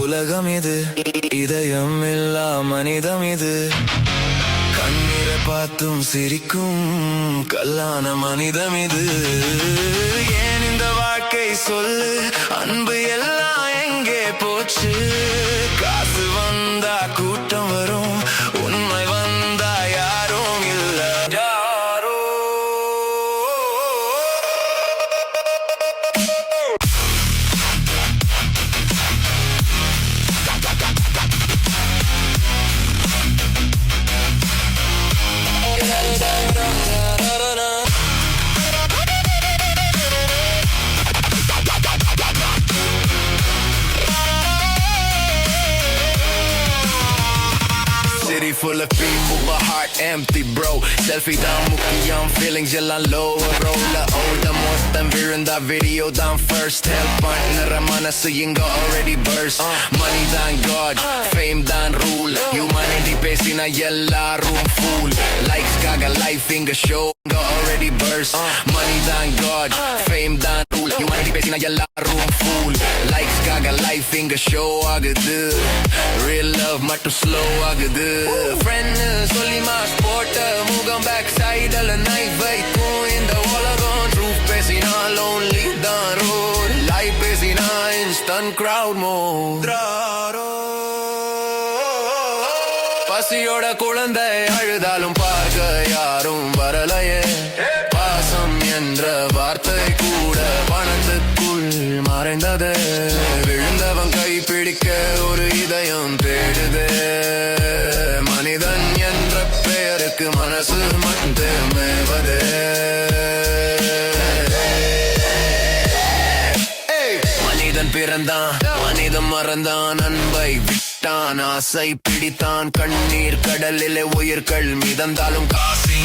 உலகம் இது, இதயம் இல்லா மனிதம் இது, கண்ணீரை பார்த்தும் சிரிக்கும் கல்லான மனிதம் இது. ஏன் இந்த வாழ்க்கை சொல்லு, அன்பு எல்லாம் எங்கே போச்சு? காசு வந்தா கூட்டம் வரும், உண்மை வந்தா யாரும் இல்ல. யாரோ City full of people, but heart empty, bro. Selfie down, mukiyan, feelings yellow low. Rolla, the mottan virunda video down first. Help partner, manasu inga already burst. Money than God, fame than rule. Humanity pesina yella room fool. Likes kaga life inga show inga already burst. Money than God, fame than rule. Humanity pesina yella room fool. Likes kaga life inga show agudhu. Real love mattu slow agudhu. Friend சொல்லி mass போட்ட முகம் back சைடில் night வைக்கும் இந்த உலகம். Truth பேசினா lonely தான் road, live பேசினா இன்ஸ்டன்ட் கிரவுட் மோட். பசியோட குழந்தை அழுதாலும் பார்க்க யாரும் வரலையே. பாசம் என்ற வார்த்தை கூட பணத்துக்குள் மறைந்தது. விழுந்தவன் கை பிடிக்க ஒரு இதயம் தேடுது. மனிதன் என்ற பெயருக்கு மனசு மட்டுமேவது. மனிதன் பிறந்தான், மனிதன் மறந்தான், அன்பை விட்டான், ஆசை பிடித்தான். கண்ணீர் கடலிலே உயிர்கள் மிதந்தாலும் காசி